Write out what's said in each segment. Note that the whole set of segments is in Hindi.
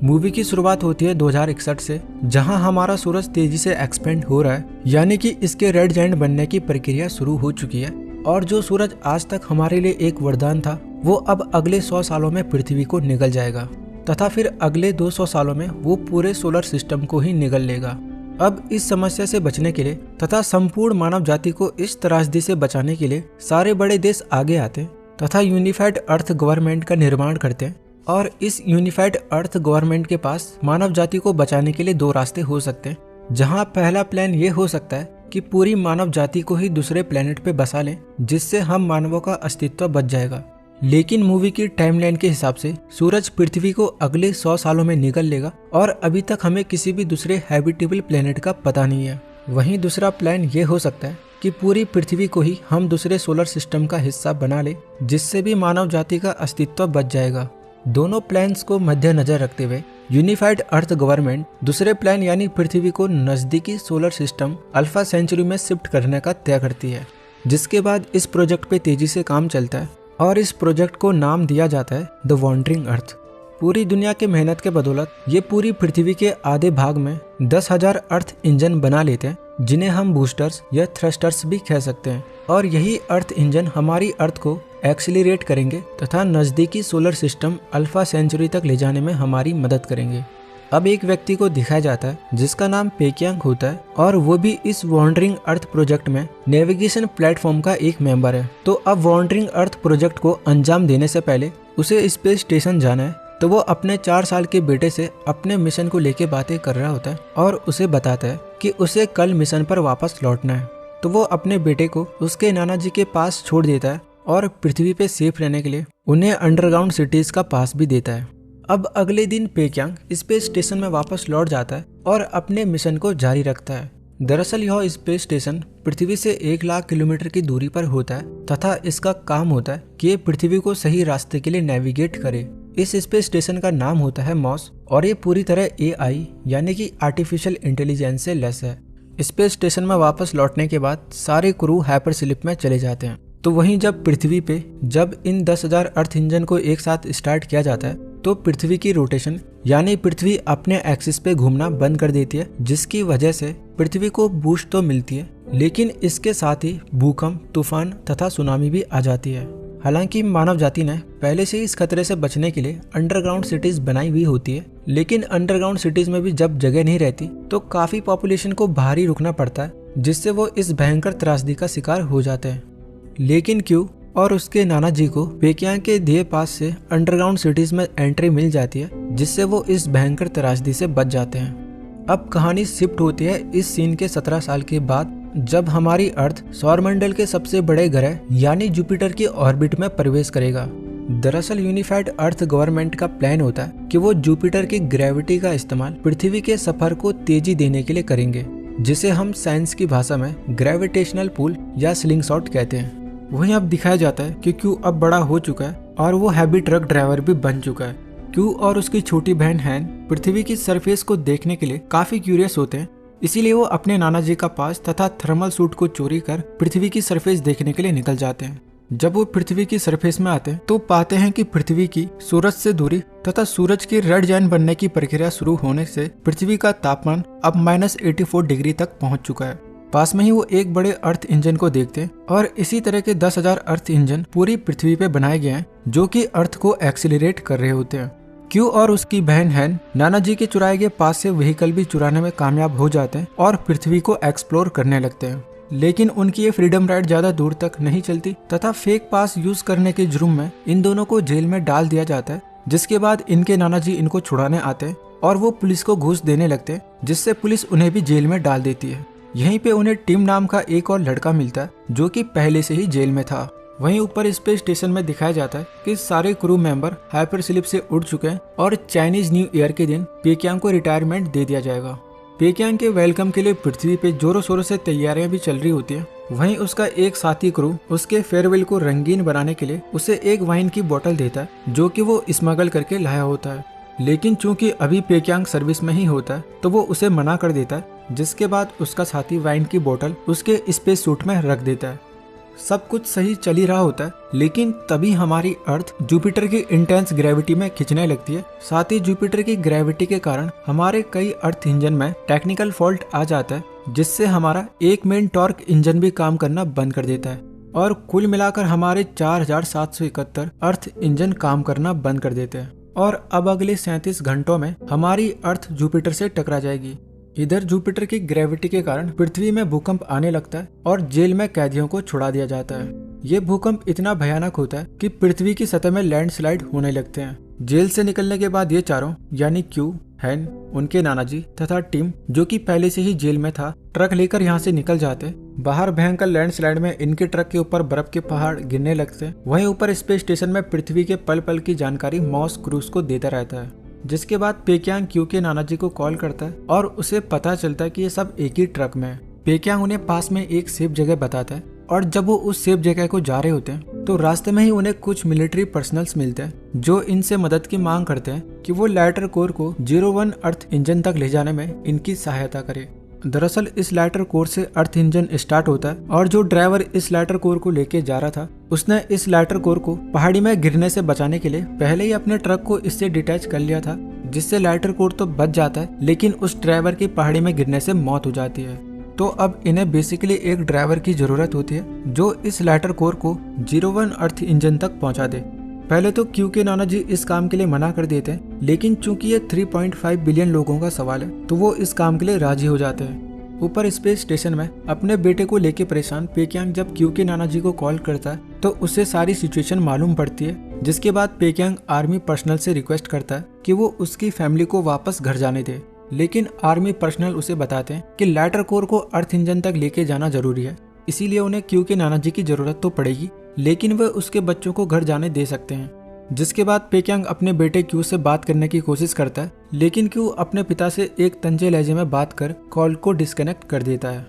मूवी की शुरुआत होती है 2061 से, जहां हमारा सूरज तेजी से एक्सपेंड हो रहा है, यानी कि इसके रेड जायंट बनने की प्रक्रिया शुरू हो चुकी है। और जो सूरज आज तक हमारे लिए एक वरदान था, वो अब अगले 100 सालों में पृथ्वी को निगल जाएगा तथा फिर अगले 200 सालों में वो पूरे सोलर सिस्टम को ही निगल लेगा। अब इस समस्या से बचने के लिए तथा संपूर्ण मानव जाति को इस त्रासदी से बचाने के लिए सारे बड़े देश आगे आते हैं तथा यूनिफाइड अर्थ गवर्नमेंट का निर्माण करते हैं। और इस यूनिफाइड अर्थ गवर्नमेंट के पास मानव जाति को बचाने के लिए दो रास्ते हो सकते हैं, जहां पहला प्लान ये हो सकता है कि पूरी मानव जाति को ही दूसरे प्लेनेट पे बसा लें, जिससे हम मानवों का अस्तित्व बच जाएगा। लेकिन मूवी की टाइमलाइन के हिसाब से सूरज पृथ्वी को अगले 100 सालों में निगल लेगा और अभी तक हमें किसी भी दूसरे हैबिटेबल प्लेनेट का पता नहीं है। वहीं दूसरा प्लान ये हो सकता है कि पूरी पृथ्वी को ही हम दूसरे सोलर सिस्टम का हिस्सा बना ले, जिससे भी मानव जाति का अस्तित्व बच जाएगा। दोनों प्लान्स को मद्देनजर रखते हुए यूनिफाइड अर्थ गवर्नमेंट दूसरे प्लान यानी पृथ्वी को नजदीकी सोलर सिस्टम अल्फा सेंचुरी में शिफ्ट करने का तय करती है, जिसके बाद इस प्रोजेक्ट पे तेजी से काम चलता है और इस प्रोजेक्ट को नाम दिया जाता है द वॉन्डरिंग अर्थ। पूरी दुनिया के मेहनत के बदौलत ये पूरी पृथ्वी के आधे भाग में 10,000 अर्थ इंजन बना लेते हैं, जिन्हें हम बूस्टर्स या थ्रस्टर्स भी कह सकते हैं। और यही अर्थ इंजन हमारी अर्थ को एक्सीलरेट करेंगे तथा नजदीकी सोलर सिस्टम अल्फा सेंचुरी तक ले जाने में हमारी मदद करेंगे। अब एक व्यक्ति को दिखाया जाता है जिसका नाम पेकियांग होता है और वो भी इस वॉन्डरिंग अर्थ प्रोजेक्ट में नेविगेशन प्लेटफॉर्म का एक मेंबर है। तो अब वॉन्डरिंग अर्थ प्रोजेक्ट को अंजाम देने से पहले उसे स्पेस स्टेशन जाना है, तो वो अपने 4 साल के बेटे से अपने मिशन को लेके बातें कर रहा होता है और उसे बताता है कि उसे कल मिशन पर वापस लौटना है। तो वो अपने बेटे को उसके नाना जी के पास छोड़ देता है और पृथ्वी पे सेफ रहने के लिए उन्हें अंडरग्राउंड सिटीज का पास भी देता है। अब अगले दिन पेकियांग स्पेस स्टेशन में वापस लौट जाता है और अपने मिशन को जारी रखता है। दरअसल यह स्पेस स्टेशन पृथ्वी से 1 लाख किलोमीटर की दूरी पर होता है तथा इसका काम होता है कि ये पृथ्वी को सही रास्ते के लिए नेविगेट करे। इस स्पेस स्टेशन का नाम होता है मॉस और ये पूरी तरह AI यानी कि आर्टिफिशियल इंटेलिजेंस से लेस है। स्पेस स्टेशन में वापस लौटने के बाद सारे क्रू हाइपर स्लिप में चले जाते हैं। तो वहीं जब पृथ्वी पे इन 10,000 अर्थ इंजन को एक साथ स्टार्ट किया जाता है, तो पृथ्वी की रोटेशन यानी पृथ्वी अपने एक्सिस पे घूमना बंद कर देती है, जिसकी वजह से पृथ्वी को बूस्ट तो मिलती है, लेकिन इसके साथ ही भूकंप, तूफान तथा सुनामी भी आ जाती है। हालांकि मानव जाति ने पहले से ही इस खतरे से बचने के लिए अंडरग्राउंड सिटीज बनाई हुई होती है, लेकिन अंडरग्राउंड सिटीज में भी जब जगह नहीं रहती तो काफी पॉपुलेशन को बाहर ही रुकना पड़ता है, जिससे वो इस भयंकर त्रासदी का शिकार हो जाते हैं। लेकिन क्यू और उसके नाना जी को पेकियांग के दिए पास से अंडरग्राउंड सिटीज में एंट्री मिल जाती है, जिससे वो इस भयंकर त्रासदी से बच जाते हैं। अब कहानी शिफ्ट होती है इस सीन के 17 साल के बाद, जब हमारी अर्थ सौरमंडल के सबसे बड़े ग्रह यानी जुपिटर की ऑर्बिट में प्रवेश करेगा। दरअसल यूनिफाइड अर्थ गवर्नमेंट का प्लान होता है कि वो जुपिटर की ग्रेविटी का इस्तेमाल पृथ्वी के सफर को तेजी देने के लिए करेंगे, जिसे हम साइंस की भाषा में ग्रेविटेशनल पुल या स्लिंगशॉट कहते हैं। वहीं अब दिखाया जाता है कि क्यू अब बड़ा हो चुका है और वो हैवी ट्रक ड्राइवर भी बन चुका है। क्यू और उसकी छोटी बहन हैन पृथ्वी की सरफेस को देखने के लिए काफी क्यूरियस होते हैं, इसीलिए वो अपने नाना जी का पास तथा थर्मल सूट को चोरी कर पृथ्वी की सरफेस देखने के लिए निकल जाते हैं। जब वो पृथ्वी की सरफेस में आते हैं तो पाते हैं कि पृथ्वी की सूरज से दूरी तथा सूरज की रेड जायंट बनने की प्रक्रिया शुरू होने से पृथ्वी का तापमान अब -84 डिग्री तक पहुंच चुका है। पास में ही वो एक बड़े अर्थ इंजन को देखते हैं और इसी तरह के 10,000 अर्थ इंजन पूरी पृथ्वी पे बनाए गए हैं, जो कि अर्थ को एक्सीलरेट कर रहे होते हैं। क्यू और उसकी बहन हैन नाना जी के चुराए गए पास से व्हीकल भी चुराने में कामयाब हो जाते हैं और पृथ्वी को एक्सप्लोर करने लगते हैं। लेकिन उनकी ये फ्रीडम राइड ज्यादा दूर तक नहीं चलती तथा फेक पास यूज करने के जुर्म में इन दोनों को जेल में डाल दिया जाता है, जिसके बाद इनके नाना जी इनको छुड़ाने आते हैं और वो पुलिस को घूस देने लगते हैं, जिससे पुलिस उन्हें भी जेल में डाल देती है। यहीं पे उन्हें टिम नाम का एक और लड़का मिलता है, जो कि पहले से ही जेल में था। वहीं ऊपर स्पेस स्टेशन में दिखाया जाता है कि सारे क्रू मेंबर हाइपर स्लिप से उड़ चुके हैं और चाइनीज न्यू ईयर के दिन पेकियांग को रिटायरमेंट दे दिया जाएगा। पेकियांग के वेलकम के लिए पृथ्वी पे जोरों शोरों से तैयारियां भी चल रही होती हैं। वहीं उसका एक साथी क्रू उसके फेयरवेल को रंगीन बनाने के लिए उसे एक वाइन की बोतल देता है, जो कि वो स्मगल करके लाया होता है। लेकिन चूंकि अभी पेकियांग सर्विस में ही होता है तो वो उसे मना कर देता है, जिसके बाद उसका साथी वाइन की बोतल उसके स्पेस सूट में रख देता है। सब कुछ सही चल ही रहा होता है, लेकिन तभी हमारी अर्थ जुपिटर की इंटेंस ग्रेविटी में खिंचने लगती है। साथ ही जुपिटर की ग्रेविटी के कारण हमारे कई अर्थ इंजन में टेक्निकल फॉल्ट आ जाता है, जिससे हमारा एक मेन टॉर्क इंजन भी काम करना बंद कर देता है और कुल मिलाकर हमारे 4771 अर्थ इंजन काम करना बंद कर देते हैं। और अब अगले 37 घंटों में हमारी अर्थ जुपिटर से टकरा जाएगी। इधर जुपिटर की ग्रेविटी के कारण पृथ्वी में भूकंप आने लगता है और जेल में कैदियों को छुड़ा दिया जाता है। ये भूकंप इतना भयानक होता है कि पृथ्वी की सतह में लैंडस्लाइड होने लगते हैं। जेल से निकलने के बाद ये चारों यानी क्यू, हैन, उनके नाना जी तथा टिम, जो कि पहले से ही जेल में था, ट्रक लेकर यहाँ से निकल जाते। बाहर भयंकर लैंडस्लाइड में इनके ट्रक के ऊपर बर्फ के पहाड़ गिरने लगते। वहीं ऊपर स्पेस स्टेशन में पृथ्वी के पल पल की जानकारी मॉस क्रूज को देता रहता है। जिसके बाद पेक्यांग क्यू के नाना जी को कॉल करता है और उसे पता चलता है कि ये सब एक ही ट्रक में है। पेक्यांग उन्हें पास में एक सेफ जगह बताता है और जब वो उस सेफ जगह को जा रहे होते हैं तो रास्ते में ही उन्हें कुछ मिलिट्री पर्सनल्स मिलते हैं जो इनसे मदद की मांग करते हैं कि वो लाइटर कोर को 01 अर्थ इंजन तक ले जाने में इनकी सहायता करे। दरअसल इस लाइटर कोर से अर्थ इंजन स्टार्ट होता है और जो ड्राइवर इस लाइटर कोर को लेके जा रहा था उसने इस लाइटर कोर को पहाड़ी में गिरने से बचाने के लिए पहले ही अपने ट्रक को इससे डिटैच कर लिया था, जिससे लाइटर कोर तो बच जाता है लेकिन उस ड्राइवर की पहाड़ी में गिरने से मौत हो जाती है। तो अब इन्हें बेसिकली एक ड्राइवर की जरूरत होती है जो इस लाइटर कोर को 01 अर्थ इंजन तक पहुंचा दे। पहले तो क्यू के नाना जी इस काम के लिए मना कर देते हैं, लेकिन चूंकि ये 3.5 बिलियन लोगों का सवाल है तो वो इस काम के लिए राजी हो जाते हैं। ऊपर स्पेस स्टेशन में अपने बेटे को लेके परेशान पेक्यांग जब क्यू के नाना जी को कॉल करता है तो उससे सारी सिचुएशन मालूम पड़ती है, जिसके बाद पेक्यांग आर्मी पर्सनल से रिक्वेस्ट करता है कि वो उसकी फैमिली को वापस घर जाने दे। लेकिन आर्मी पर्सनल उसे बताते हैं कि लाइटर कोर को अर्थ इंजन तक लेके जाना जरूरी है, इसीलिए उन्हें क्यू के नाना जी की जरूरत तो पड़ेगी, लेकिन वे उसके बच्चों को घर जाने दे सकते हैं। जिसके बाद पेक्यांग अपने बेटे क्यू से बात करने की कोशिश करता है, लेकिन क्यू अपने पिता से एक तंजे लहजे में बात कर कॉल को डिस्कनेक्ट कर देता है।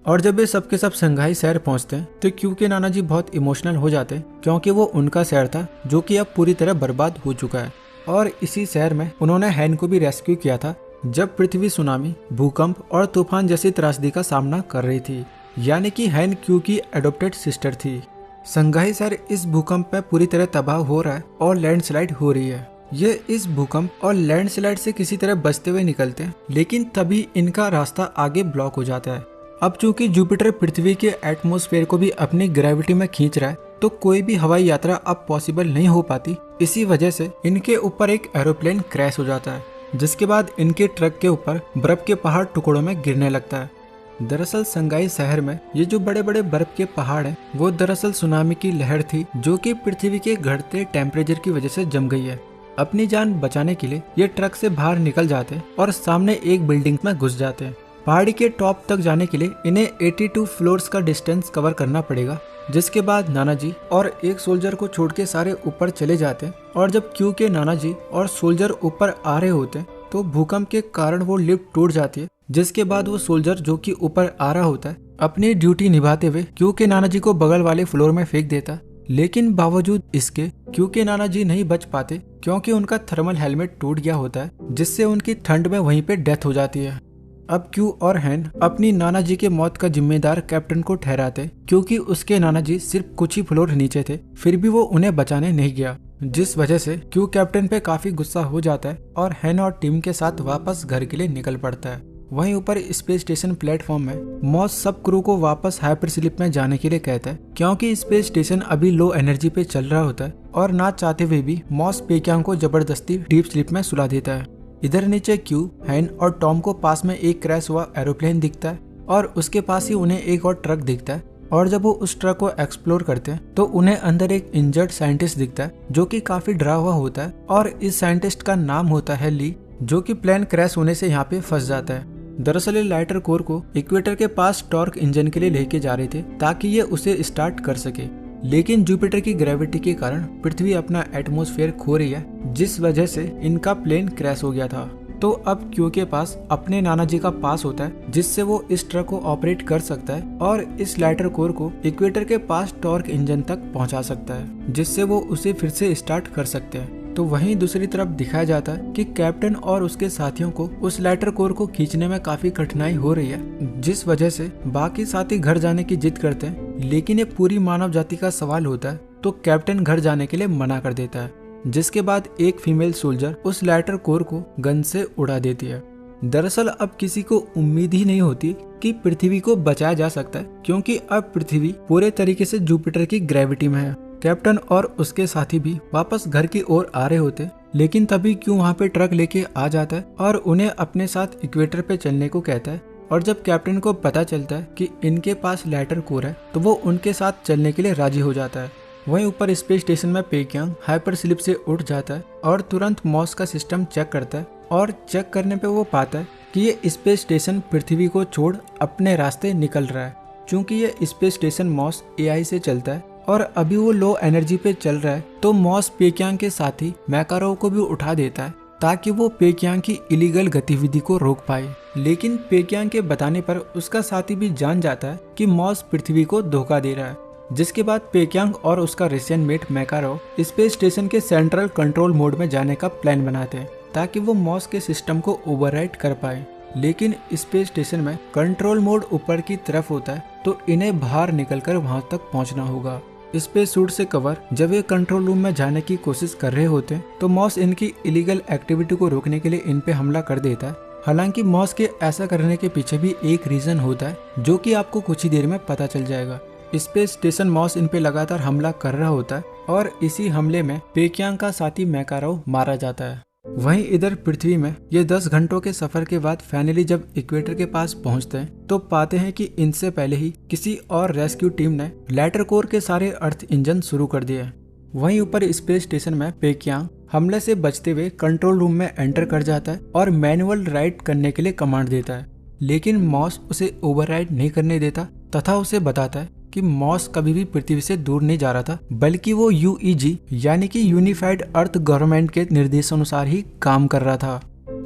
और जब वे सबके सब संघाई शहर पहुंचते हैं तो क्यू के नाना जी बहुत इमोशनल हो जाते हैं, क्योंकि वो उनका शहर था जो कि अब पूरी तरह बर्बाद हो चुका है। और इसी शहर में उन्होंने हैन को भी रेस्क्यू किया था जब पृथ्वी सुनामी, भूकंप और तूफान जैसी त्रासदी का सामना कर रही थी, यानी कि हैन क्यू की एडॉप्टेड सिस्टर थी। संघाई शहर इस भूकंप में पूरी तरह तबाह हो रहा है और लैंडस्लाइड हो रही है। ये इस भूकंप और लैंडस्लाइड से किसी तरह बचते हुए निकलते हैं, लेकिन तभी इनका रास्ता आगे ब्लॉक हो जाता है। अब चूंकि जुपिटर पृथ्वी के एटमॉस्फेयर को भी अपनी ग्रेविटी में खींच रहा है तो कोई भी हवाई यात्रा अब पॉसिबल नहीं हो पाती। इसी वजह से इनके ऊपर एक एरोप्लेन क्रैश हो जाता है, जिसके बाद इनके ट्रक के ऊपर बर्फ के पहाड़ टुकड़ों में गिरने लगता है। दरअसल संघाई शहर में ये जो बड़े बड़े बर्फ के पहाड़ हैं वो दरअसल सुनामी की लहर थी जो कि पृथ्वी के घटते टेम्परेचर की वजह से जम गई है। अपनी जान बचाने के लिए ये ट्रक से बाहर निकल जाते हैं और सामने एक बिल्डिंग में घुस जाते हैं। पहाड़ी के टॉप तक जाने के लिए इन्हें 82 फ्लोर्स का डिस्टेंस कवर करना पड़ेगा, जिसके बाद नाना जी और एक सोल्जर को छोड़ के सारे ऊपर चले जाते हैं। और जब क्यू के नाना जी और सोल्जर ऊपर आ रहे होते हैं तो भूकंप के कारण वो लिफ्ट टूट जाती है, जिसके बाद वो सोल्जर जो कि ऊपर आ रहा होता है अपनी ड्यूटी निभाते हुए क्यू के नाना जी को बगल वाले फ्लोर में फेंक देता है। लेकिन बावजूद इसके क्यू के नाना जी नहीं बच पाते, क्योंकि उनका थर्मल हेलमेट टूट गया होता है, जिससे उनकी ठंड में वहीं पे डेथ हो जाती है। अब क्यू और हैन अपनी नाना जी के मौत का जिम्मेदार कैप्टन को ठहराते, क्योंकि उसके नाना जी सिर्फ कुछ ही फ्लोर नीचे थे, फिर भी वो उन्हें बचाने नहीं गया, जिस वजह से क्यू कैप्टन पे काफी गुस्सा हो जाता है और हैन और टीम के साथ वापस घर के लिए निकल पड़ता है। वहीं ऊपर स्पेस स्टेशन प्लेटफॉर्म में मॉस सब क्रू को वापस हाइपर स्लीप में जाने के लिए कहता है, क्योंकि स्पेस स्टेशन अभी लो एनर्जी पे चल रहा होता है और ना चाहते हुए भी मॉस पेक्यांग को जबरदस्ती डीप स्लीप में सुला देता है। इधर नीचे क्यू, हैन और टॉम को पास में एक क्रैश हुआ एरोप्लेन दिखता है और उसके पास ही उन्हें एक और ट्रक दिखता है। और जब वो उस ट्रक को एक्सप्लोर करते हैं तो उन्हें अंदर एक इंजर्ड साइंटिस्ट दिखता है जो कि काफी डरा हुआ होता है, और इस साइंटिस्ट का नाम होता है ली, जो कि प्लेन क्रैश होने से यहाँ पे फंस जाता है। दरअसल ये लाइटर कोर को इक्वेटर के पास टॉर्क इंजन के लिए लेके जा रहे थे ताकि ये उसे स्टार्ट कर सके, लेकिन जुपिटर की ग्रेविटी के कारण पृथ्वी अपना एटमॉस्फेयर खो रही है, जिस वजह से इनका प्लेन क्रैश हो गया था। तो अब क्यू के पास अपने नाना जी का पास होता है, जिससे वो इस ट्रक को ऑपरेट कर सकता है और इस लाइटर कोर को इक्वेटर के पास टॉर्क इंजन तक पहुंचा सकता है, जिससे वो उसे फिर से स्टार्ट कर सकते हैं। तो वहीं दूसरी तरफ दिखाया जाता है कि कैप्टन और उसके साथियों को उस लाइटर कोर को खींचने में काफी कठिनाई हो रही है, जिस वजह से बाकी साथी घर जाने की जिद करते हैं लेकिन ये पूरी मानव जाति का सवाल होता है तो कैप्टन घर जाने के लिए मना कर देता है, जिसके बाद एक फीमेल सोल्जर उस लैटर कोर को गन से उड़ा देती है। दरअसल अब किसी को उम्मीद ही नहीं होती कि पृथ्वी को बचाया जा सकता है, क्योंकि अब पृथ्वी पूरे तरीके से जुपिटर की ग्रेविटी में है। कैप्टन और उसके साथी भी वापस घर की ओर आ रहे होते, लेकिन तभी क्यों वहाँ पे ट्रक लेके आ जाता है और उन्हें अपने साथ इक्वेटर पे चलने को कहता है। और जब कैप्टन को पता चलता है कि इनके पास लैटर कोर है तो वो उनके साथ चलने के लिए राजी हो जाता है। वहीं ऊपर स्पेस स्टेशन में पेक्यांग हाइपर स्लिप से उठ जाता है और तुरंत मॉस का सिस्टम चेक करता है, और चेक करने पे वो पाता है कि ये स्पेस स्टेशन पृथ्वी को छोड़ अपने रास्ते निकल रहा है। चूंकि ये स्पेस स्टेशन मॉस एआई से चलता है और अभी वो लो एनर्जी पे चल रहा है, तो मॉस पेक्यांग के साथी मैकारोव को भी उठा देता है ताकि वो पेक्यांग की इलीगल गतिविधि को रोक पाए। लेकिन पेक्यांग के बताने पर उसका साथी भी जान जाता है कि मॉस पृथ्वी को धोखा दे रहा है, जिसके बाद पेक्यांग और उसका रशियन मेट मैकारोव स्पेस स्टेशन के सेंट्रल कंट्रोल मोड में जाने का प्लान बनाते हैं ताकि वो मॉस के सिस्टम को ओवरराइड कर पाए। लेकिन स्पेस स्टेशन में कंट्रोल मोड ऊपर की तरफ होता है, तो इन्हें बाहर निकलकर वहां तक पहुंचना होगा। स्पेस सूट से कवर जब ये कंट्रोल रूम में जाने की कोशिश कर रहे होते हैं तो मॉस इनकी इलीगल एक्टिविटी को रोकने के लिए इन पे हमला कर देता है। हालांकि मॉस के ऐसा करने के पीछे भी एक रीजन होता है, जो कि आपको कुछ ही देर में पता चल जाएगा। स्पेस स्टेशन मॉस इन पे लगातार हमला कर रहा होता है और इसी हमले में पेक्यांग का साथी मैकारोव मारा जाता है। वहीं इधर पृथ्वी में ये 10 घंटों के सफर के बाद फाइनली जब इक्वेटर के पास पहुंचते हैं तो पाते हैं कि इनसे पहले ही किसी और रेस्क्यू टीम ने लैटर कोर के सारे अर्थ इंजन शुरू कर दिए। वहीं ऊपर स्पेस स्टेशन में पेक्यांग हमले से बचते हुए कंट्रोल रूम में एंटर कर जाता है और मैनुअल राइट करने के लिए कमांड देता है, लेकिन मॉस उसे ओवरराइड नहीं करने देता तथा उसे बताता है कि मॉस कभी भी पृथ्वी से दूर नहीं जा रहा था, बल्कि वो यूईजी यानी कि यूनिफाइड अर्थ गवर्नमेंट के निर्देशानुसार ही काम कर रहा था।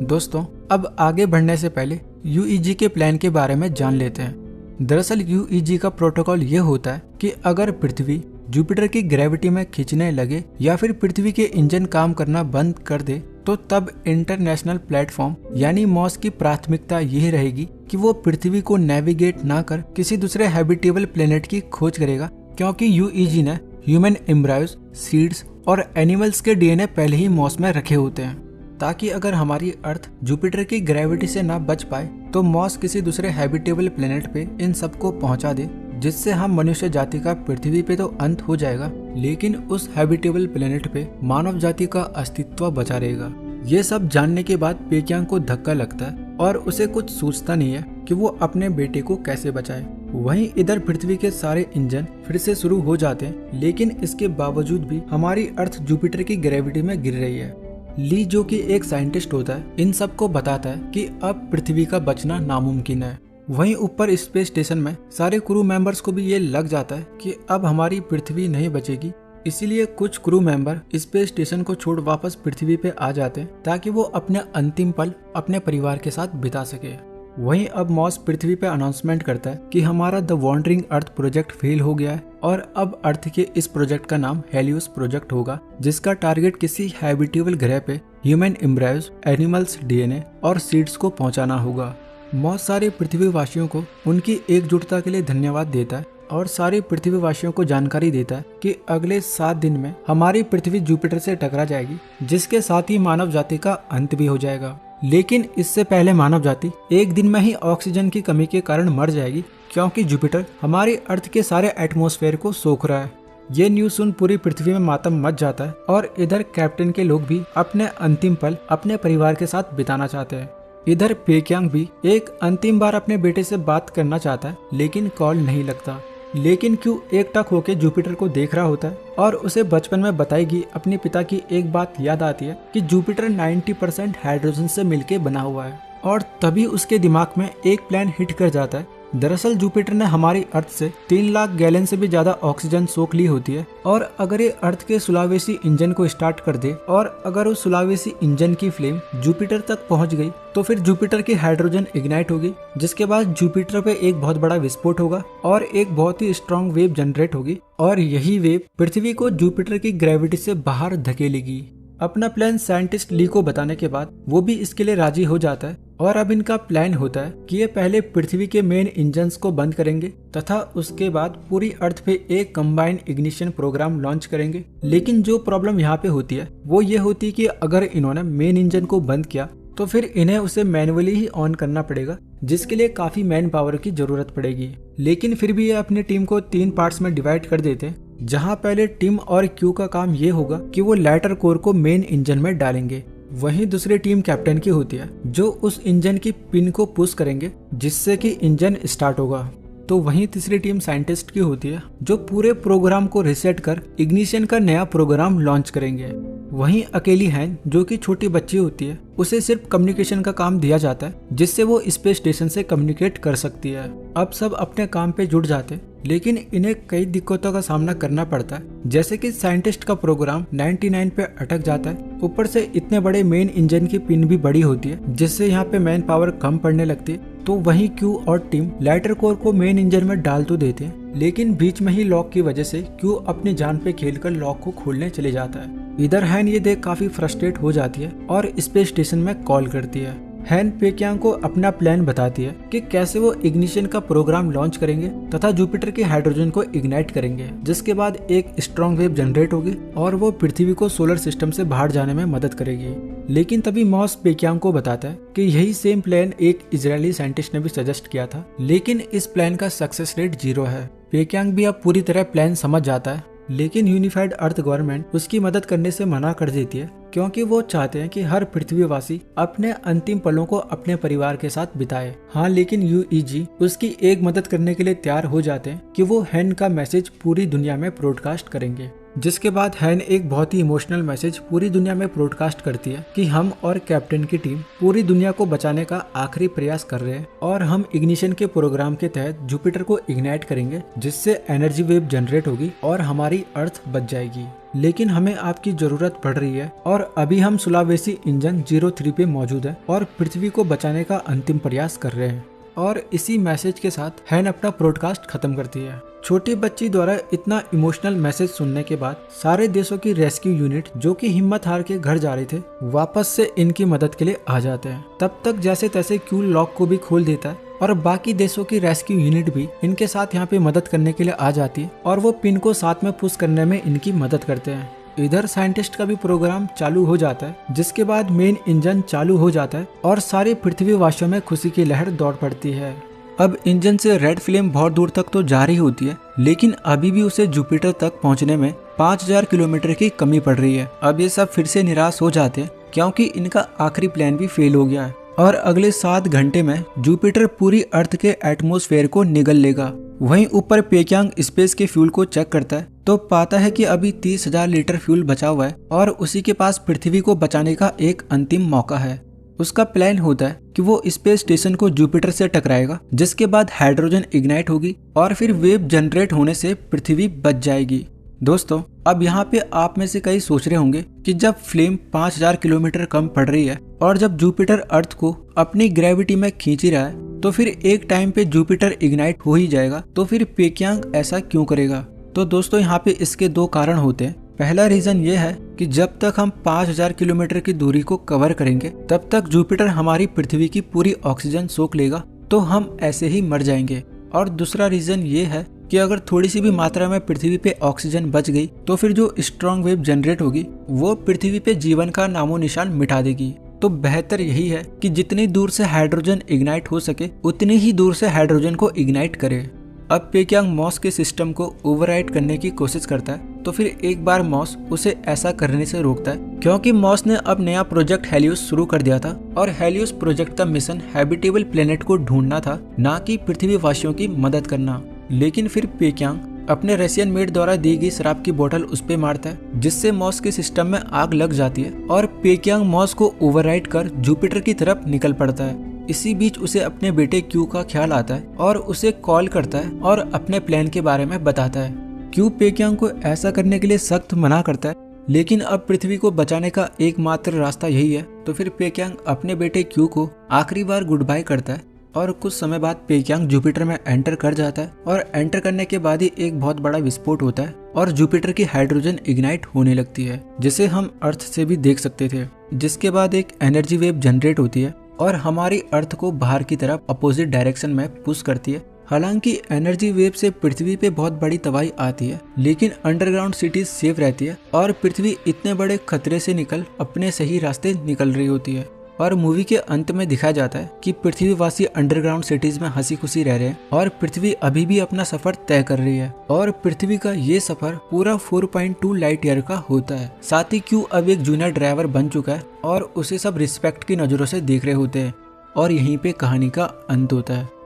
दोस्तों, अब आगे बढ़ने से पहले यूईजी के प्लान के बारे में जान लेते हैं। दरअसल यूईजी का प्रोटोकॉल ये होता है कि अगर पृथ्वी जुपिटर की ग्रेविटी में खींचने लगे या फिर पृथ्वी के इंजन काम करना बंद कर दे, तो तब इंटरनेशनल प्लेटफॉर्म यानी मॉस की प्राथमिकता यही रहेगी कि वो पृथ्वी को नेविगेट ना कर किसी दूसरे हैबिटेबल प्लेनेट की खोज करेगा, क्योंकि यूईजी ने ह्यूमन एम्ब्रायोज, सीड्स और एनिमल्स के डीएनए पहले ही मॉस में रखे होते हैं, ताकि अगर हमारी अर्थ जुपिटर की ग्रेविटी से ना बच पाए तो मॉस किसी दूसरे हैबिटेबल प्लेनेट पे इन सबको पहुंचा दे, जिससे हम मनुष्य जाति का पृथ्वी पे तो अंत हो जाएगा, लेकिन उस हैबिटेबल प्लेनेट पे मानव जाति का अस्तित्व बचा रहेगा। ये सब जानने के बाद पेक्यांग को धक्का लगता है और उसे कुछ सोचता नहीं है कि वो अपने बेटे को कैसे बचाए। वहीं इधर पृथ्वी के सारे इंजन फिर से शुरू हो जाते हैं, लेकिन इसके बावजूद भी हमारी अर्थ जुपिटर की ग्रेविटी में गिर रही है। ली, जो कि एक साइंटिस्ट होता है, इन सबको बताता है कि अब पृथ्वी का बचना नामुमकिन है। वहीं ऊपर स्पेस स्टेशन में सारे क्रू मेंबर्स को भी ये लग जाता है कि अब हमारी पृथ्वी नहीं बचेगी, इसीलिए कुछ क्रू मेंबर स्पेस स्टेशन को छोड़ वापस पृथ्वी पे आ जाते हैं ताकि वो अपने अंतिम पल अपने परिवार के साथ बिता सके। वहीं अब मॉस पृथ्वी पे अनाउंसमेंट करता है कि हमारा the wandering earth project fail हो गया है और अब अर्थ के इस प्रोजेक्ट का नाम हेलियोस प्रोजेक्ट होगा, जिसका टारगेट किसी हैबिटेबल ग्रह पे ह्यूमन एम्ब्रायोज, एनिमल्स डीएनए और सीड्स को पहुंचाना होगा। मॉस सारे पृथ्वीवासियों को उनकी एकजुटता के लिए धन्यवाद देता है और सारे पृथ्वीवासियों को जानकारी देता है कि अगले 7 दिन में हमारी पृथ्वी जुपिटर से टकरा जाएगी, जिसके साथ ही मानव जाति का अंत भी हो जाएगा। लेकिन इससे पहले मानव जाति एक दिन में ही ऑक्सीजन की कमी के कारण मर जाएगी, क्योंकि जुपिटर हमारी अर्थ के सारे एटमॉस्फेयर को सोख रहा है। ये न्यूज सुन पूरी पृथ्वी में मातम मच जाता है और इधर कैप्टन के लोग भी अपने अंतिम पल अपने परिवार के साथ बिताना चाहते हैं। इधर पेक्यांग भी एक अंतिम बार अपने बेटे से बात करना चाहता है, लेकिन कॉल नहीं लगता। लेकिन क्यों एकटक होके जुपिटर को देख रहा होता है और उसे बचपन में बताई गई अपने पिता की एक बात याद आती है कि जुपिटर 90% हाइड्रोजन से मिलके बना हुआ है, और तभी उसके दिमाग में एक प्लान हिट कर जाता है। दरअसल जुपिटर ने हमारी अर्थ से 3 लाख गैलन से भी ज्यादा ऑक्सीजन सोख ली होती है, और अगर ये अर्थ के सुलावेसी इंजन को स्टार्ट कर दे और अगर उस सुलावेसी इंजन की फ्लेम जुपिटर तक पहुंच गई तो फिर जुपिटर की हाइड्रोजन इग्नाइट होगी, जिसके बाद जुपिटर पे एक बहुत बड़ा विस्फोट होगा और एक बहुत ही स्ट्रॉन्ग वेव जनरेट होगी, और यही वेव पृथ्वी को जुपिटर की ग्रेविटी से बाहर धकेलेगी। अपना प्लान साइंटिस्ट ली को बताने के बाद वो भी इसके लिए राजी हो जाता है और अब इनका प्लान होता है कि ये पहले पृथ्वी के मेन इंजन्स को बंद करेंगे तथा उसके बाद पूरी अर्थ पे एक कंबाइंड इग्निशन प्रोग्राम लॉन्च करेंगे। लेकिन जो प्रॉब्लम यहाँ पे होती है वो ये होती है कि अगर इन्होंने मेन इंजन को बंद किया तो फिर इन्हें उसे मैन्युअली ही ऑन करना पड़ेगा, जिसके लिए काफी मैन पावर की जरूरत पड़ेगी। लेकिन फिर भी ये अपनी टीम को 3 पार्ट्स में डिवाइड कर देते हैं, जहाँ पहले टिम और क्यू का काम ये होगा कि वो लैटर कोर को मेन इंजन में डालेंगे। वहीं दूसरी टीम कैप्टन की होती है जो उस इंजन की पिन को पुश करेंगे जिससे कि इंजन स्टार्ट होगा। तो वहीं तीसरी टीम साइंटिस्ट की होती है जो पूरे प्रोग्राम को रिसेट कर इग्निशन का नया प्रोग्राम लॉन्च करेंगे। वहीं अकेली हैन जो कि छोटी बच्ची होती है उसे सिर्फ कम्युनिकेशन का काम दिया जाता है जिससे वो स्पेस स्टेशन से कम्युनिकेट कर सकती है। अब सब अपने काम पे जुट जाते हैं, लेकिन इन्हें कई दिक्कतों का सामना करना पड़ता है, जैसे कि साइंटिस्ट का प्रोग्राम 99 पे अटक जाता है। ऊपर से इतने बड़े मेन इंजन की पिन भी बड़ी होती है जिससे यहाँ पे मैन पावर कम पड़ने लगती है। तो वहीं क्यू और टीम लाइटर कोर को मेन इंजन में डाल तो देते हैं, लेकिन बीच में ही लॉक की वजह से क्यू अपनी जान पे खेलकर लॉक को खोलने चले जाता है। इधर हैन ये देख काफी फ्रस्ट्रेट हो जाती है और स्पेस स्टेशन में कॉल करती है। हैन पेक्यांग को अपना प्लान बताती है कि कैसे वो इग्निशन का प्रोग्राम लॉन्च करेंगे तथा जुपिटर के हाइड्रोजन को इग्नाइट करेंगे, जिसके बाद एक स्ट्रॉन्ग वेव जनरेट होगी और वो पृथ्वी को सोलर सिस्टम से बाहर जाने में मदद करेगी। लेकिन तभी मॉस पेक्यांग को बताता है कि यही सेम प्लान एक इजरायली साइंटिस्ट ने भी सजेस्ट किया था, लेकिन इस प्लान का सक्सेस रेट 0 है। पेक्यांग भी अब पूरी तरह प्लान समझ जाता है, लेकिन यूनिफाइड अर्थ गवर्नमेंट उसकी मदद करने से मना कर देती है क्योंकि वो चाहते हैं कि हर पृथ्वीवासी अपने अंतिम पलों को अपने परिवार के साथ बिताए। हाँ, लेकिन यूईजी उसकी एक मदद करने के लिए तैयार हो जाते हैं कि वो हैन का मैसेज पूरी दुनिया में ब्रॉडकास्ट करेंगे। जिसके बाद हैन एक बहुत ही इमोशनल मैसेज पूरी दुनिया में ब्रॉडकास्ट करती है कि हम और कैप्टन की टीम पूरी दुनिया को बचाने का आखिरी प्रयास कर रहे हैं और हम इग्निशन के प्रोग्राम के तहत जुपिटर को इग्नाइट करेंगे, जिससे एनर्जी वेव जनरेट होगी और हमारी अर्थ बच जाएगी। लेकिन हमें आपकी जरूरत पड़ रही है और अभी हम सुलावेसी इंजन 03 पे मौजूद है और पृथ्वी को बचाने का अंतिम प्रयास कर रहे हैं। और इसी मैसेज के साथ हैन अपना ब्रॉडकास्ट खत्म करती है। छोटी बच्ची द्वारा इतना इमोशनल मैसेज सुनने के बाद सारे देशों की रेस्क्यू यूनिट जो कि हिम्मत हार के घर जा रहे थे वापस से इनकी मदद के लिए आ जाते हैं। तब तक जैसे तैसे क्यू लॉक को भी खोल देता है और बाकी देशों की रेस्क्यू यूनिट भी इनके साथ यहाँ पे मदद करने के लिए आ जाती है और वो पिन को साथ में पुश करने में इनकी मदद करते हैं। इधर साइंटिस्ट का भी प्रोग्राम चालू हो जाता है, जिसके बाद मेन इंजन चालू हो जाता है और सारे पृथ्वीवासियों में खुशी की लहर दौड़ पड़ती है। अब इंजन से रेड फ्लेम बहुत दूर तक तो जा रही होती है, लेकिन अभी भी उसे जुपिटर तक पहुंचने में 5000 किलोमीटर की कमी पड़ रही है। अब ये सब फिर से निराश हो जाते हैं क्योंकि इनका आखिरी प्लान भी फेल हो गया है और अगले 7 घंटे में जुपिटर पूरी अर्थ के एटमॉस्फेयर को निगल लेगा। वहीं ऊपर पेक्यांग स्पेस के फ्यूल को चेक करता है तो पाता है कि अभी 30,000 लीटर फ्यूल बचा हुआ है और उसी के पास पृथ्वी को बचाने का एक अंतिम मौका है। उसका प्लान होता है कि वो स्पेस स्टेशन को जुपिटर से टकराएगा, जिसके बाद हाइड्रोजन इग्नाइट होगी और फिर वेव जनरेट होने से पृथ्वी बच जाएगी। दोस्तों, अब यहाँ पे आप में से कई सोच रहे होंगे कि जब फ्लेम 5000 किलोमीटर कम पड़ रही है और जब जुपिटर अर्थ को अपनी ग्रेविटी में खींच ही रहा है तो फिर एक टाइम पे जुपिटर इग्नाइट हो ही जाएगा, तो फिर पेक्यांग ऐसा क्यों करेगा? तो दोस्तों, यहाँ पे इसके 2 कारण होते हैं। पहला रीजन ये है कि जब तक हम 5000 किलोमीटर की दूरी को कवर करेंगे तब तक जुपिटर हमारी पृथ्वी की पूरी ऑक्सीजन सोख लेगा, तो हम ऐसे ही मर जाएंगे। और दूसरा रीजन ये है कि अगर थोड़ी सी भी मात्रा में पृथ्वी पे ऑक्सीजन बच गई तो फिर जो स्ट्रॉन्ग वेव जनरेट होगी वो पृथ्वी पे जीवन का नामो निशान मिटा देगी। तो बेहतर यही है कि जितनी दूर से हाइड्रोजन इग्नाइट हो सके उतनी ही दूर से हाइड्रोजन को इग्नाइट करे। अब पेक्यांग मॉस के सिस्टम को ओवरराइड करने की कोशिश करता है, तो फिर एक बार मॉस उसे ऐसा करने से रोकता है क्योंकि मॉस ने अब नया प्रोजेक्ट हेलियोस शुरू कर दिया था और हेलियोस प्रोजेक्ट का मिशन हैबिटेबल प्लेनेट को ढूंढना था, ना कि पृथ्वीवासियों की मदद करना। लेकिन फिर पेक्यांग अपने रशियन मेड द्वारा दी गई शराब की बोतल उस पे मारता है, जिससे मॉस के सिस्टम में आग लग जाती है और पेक्यांग मॉस को ओवरराइड कर जुपिटर की तरफ निकल पड़ता है। इसी बीच उसे अपने बेटे क्यू का ख्याल आता है और उसे कॉल करता है और अपने प्लान के बारे में बताता है। क्यू पेक्यांग को ऐसा करने के लिए सख्त मना करता है, लेकिन अब पृथ्वी को बचाने का एकमात्र रास्ता यही है। तो फिर पेक्यांग अपने बेटे क्यू को आखिरी बार गुड बाय करता है और कुछ समय बाद पेक्यांग जुपिटर में एंटर कर जाता है और एंटर करने के बाद ही एक बहुत बड़ा विस्फोट होता है और जुपिटर की हाइड्रोजन इग्नाइट होने लगती है, जिसे हम अर्थ से भी देख सकते थे। जिसके बाद एक एनर्जी वेव जनरेट होती है और हमारी अर्थ को बाहर की तरफ अपोजिट डायरेक्शन में पुश करती है। हालांकि एनर्जी वेव से पृथ्वी पे बहुत बड़ी तबाही आती है, लेकिन अंडरग्राउंड सिटीज सेफ रहती है और पृथ्वी इतने बड़े खतरे से निकल अपने सही रास्ते निकल रही होती है। और मूवी के अंत में दिखाया जाता है कि पृथ्वीवासी अंडरग्राउंड सिटीज में हंसी खुशी रह रहे हैं और पृथ्वी अभी भी अपना सफर तय कर रही है। और पृथ्वी का ये सफर पूरा 4.2 लाइट ईयर का होता है। साथ ही क्यू अब एक जूनियर ड्राइवर बन चुका है और उसे सब रिस्पेक्ट की नजरों से देख रहे होते हैं। और यहीं पे कहानी का अंत होता है।